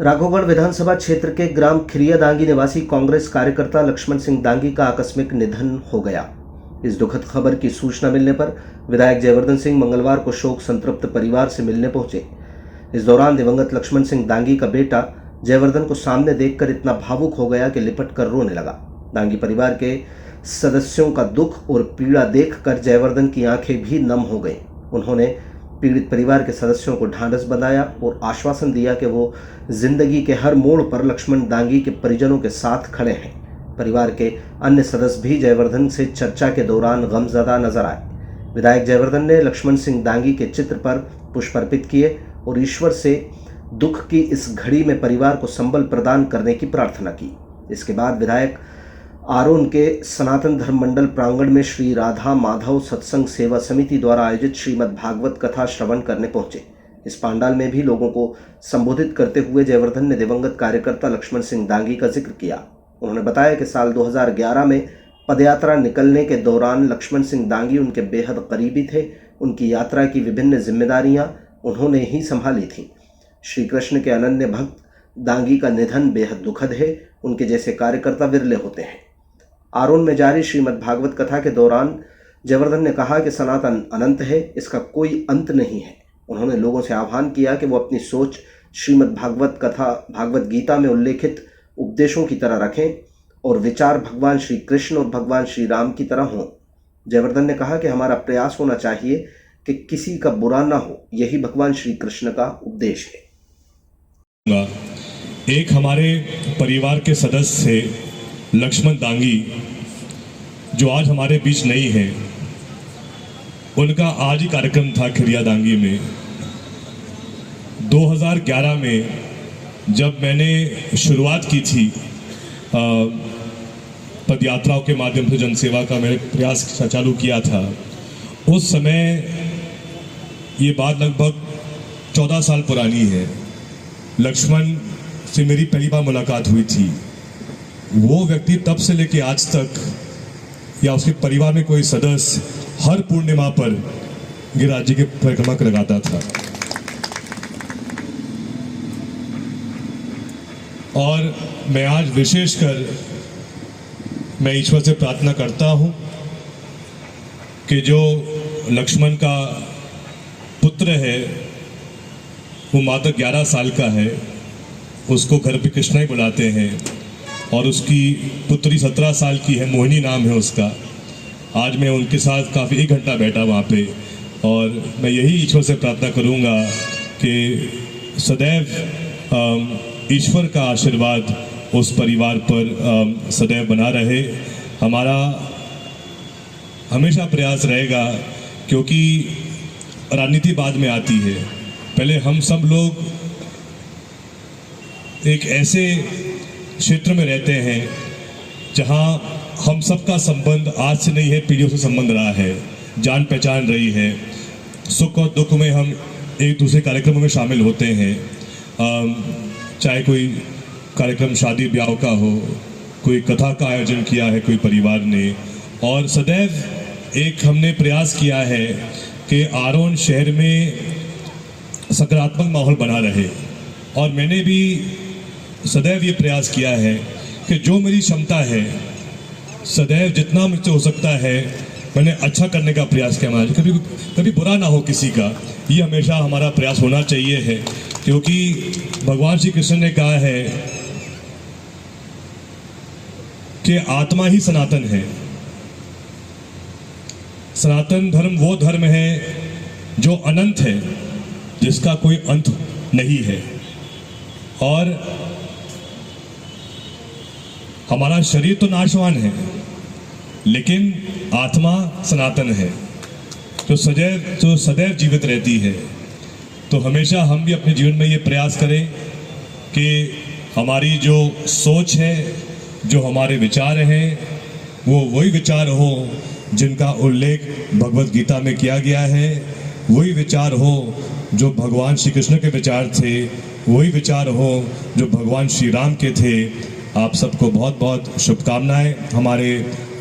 राघोगढ़ विधानसभा क्षेत्र के ग्राम खिरिया दांगी निवासी कांग्रेस कार्यकर्ता लक्ष्मण सिंह दांगी का आकस्मिक निधन हो गया। इस दुखद खबर की सूचना मिलने पर विधायक जयवर्धन सिंह मंगलवार को शोक संतृप्त परिवार से मिलने पहुंचे। इस दौरान दिवंगत लक्ष्मण सिंह दांगी का बेटा जयवर्धन को सामने देखकर इतना भावुक हो गया कि लिपट कर रोने लगा। दांगी परिवार के सदस्यों का दुख और पीड़ा देखकर जयवर्धन की आंखें भी नम हो गईं। उन्होंने पीड़ित परिवार के सदस्यों को ढांढस बंधाया और आश्वासन दिया कि वो जिंदगी के हर मोड़ पर लक्ष्मण दांगी के परिजनों के साथ खड़े हैं। परिवार के अन्य सदस्य भी जयवर्धन से चर्चा के दौरान गमज़दा नजर आए। विधायक जयवर्धन ने लक्ष्मण सिंह दांगी के चित्र पर पुष्प अर्पित किए और ईश्वर से दुख की इस घड़ी में परिवार को संबल प्रदान करने की प्रार्थना की। इसके बाद विधायक आरोन के सनातन धर्म मंडल प्रांगण में श्री राधा माधव सत्संग सेवा समिति द्वारा आयोजित श्रीमद् भागवत कथा श्रवण करने पहुंचे। इस पांडाल में भी लोगों को संबोधित करते हुए जयवर्धन ने दिवंगत कार्यकर्ता लक्ष्मण सिंह दांगी का जिक्र किया। उन्होंने बताया कि साल 2011 में पदयात्रा निकलने के दौरान लक्ष्मण सिंह दांगी उनके बेहद करीबी थे। उनकी यात्रा की विभिन्न जिम्मेदारियां उन्होंने ही संभाली थी। श्री कृष्ण के अनन्य भक्त दांगी का निधन बेहद दुखद है। उनके जैसे कार्यकर्ता विरले होते हैं। आरोन में जारी श्रीमद् भागवत कथा के दौरान जयवर्धन ने कहा कि सनातन अनंत है, इसका कोई अंत नहीं है। उन्होंने लोगों से आह्वान किया कि वो अपनी सोच श्रीमद् भागवत कथा भागवत गीता में उल्लेखित उपदेशों की तरह रखें और विचार भगवान श्री कृष्ण और भगवान श्री राम की तरह हों। जयवर्धन ने कहा कि हमारा प्रयास होना चाहिए कि किसी का बुरा ना हो, यही भगवान श्री कृष्ण का उपदेश है। एक हमारे परिवार के सदस्य थे लक्ष्मण दांगी, जो आज हमारे बीच नहीं है। उनका आज ही कार्यक्रम था खिरिया दांगी में। 2011 में जब मैंने शुरुआत की थी पदयात्राओं के माध्यम से जनसेवा का मैंने प्रयास चालू किया था, उस समय ये बात लगभग 14 साल पुरानी है। लक्ष्मण से मेरी पहली बार मुलाकात हुई थी। वो व्यक्ति तब से लेके आज तक या उसके परिवार में कोई सदस्य हर पूर्णिमा पर गिरिराज जी की परिक्रमा लगाता था। और मैं आज विशेषकर मैं ईश्वर से प्रार्थना करता हूं कि जो लक्ष्मण का पुत्र है वो मात्र 11 साल का है, उसको घर पे कृष्णा ही बुलाते हैं, और उसकी पुत्री 17 साल की है, मोहिनी नाम है उसका। आज मैं उनके साथ काफ़ी 1 घंटा बैठा वहाँ पे, और मैं यही ईश्वर से प्रार्थना करूँगा कि सदैव ईश्वर का आशीर्वाद उस परिवार पर सदैव बना रहे। हमारा हमेशा प्रयास रहेगा, क्योंकि राजनीति बाद में आती है। पहले हम सब लोग एक ऐसे क्षेत्र में रहते हैं जहां हम सबका संबंध आज से नहीं है, पीढ़ियों से संबंध रहा है, जान पहचान रही है। सुख और दुख में हम एक दूसरे कार्यक्रमों में शामिल होते हैं, चाहे कोई कार्यक्रम शादी ब्याह का हो, कोई कथा का आयोजन किया है कोई परिवार ने। और सदैव एक हमने प्रयास किया है कि आरोन शहर में सकारात्मक माहौल बना रहे, और मैंने भी सदैव ये प्रयास किया है कि जो मेरी क्षमता है सदैव जितना मुझसे हो सकता है मैंने अच्छा करने का प्रयास किया। कभी बुरा ना हो किसी का, ये हमेशा हमारा प्रयास होना चाहिए है, क्योंकि भगवान श्री कृष्ण ने कहा है कि आत्मा ही सनातन है। सनातन धर्म वो धर्म है जो अनंत है, जिसका कोई अंत नहीं है। और हमारा शरीर तो नाशवान है, लेकिन आत्मा सनातन है, जो सदैव जीवित रहती है। तो हमेशा हम भी अपने जीवन में ये प्रयास करें कि हमारी जो सोच है, जो हमारे विचार हैं, वो वही विचार हो जिनका उल्लेख भगवत गीता में किया गया है, वही विचार हो जो भगवान श्री कृष्ण के विचार थे, वही विचार हो जो भगवान श्री राम के थे। आप सबको बहुत बहुत शुभकामनाएं। हमारे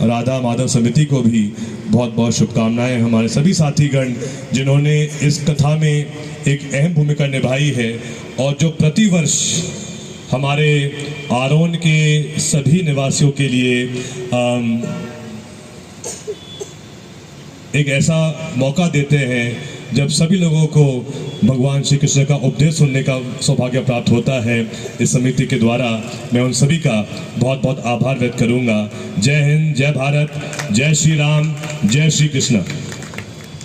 राधा माधव समिति को भी बहुत बहुत शुभकामनाएं। हमारे सभी साथीगण जिन्होंने इस कथा में एक अहम भूमिका निभाई है और जो प्रतिवर्ष हमारे आरोन के सभी निवासियों के लिए एक ऐसा मौका देते हैं जब सभी लोगों को भगवान श्री कृष्ण का उपदेश सुनने का सौभाग्य प्राप्त होता है। इस समिति के द्वारा मैं उन सभी का बहुत बहुत आभार व्यक्त करूंगा। जय हिंद, जय भारत, जय श्री राम, जय श्री कृष्ण।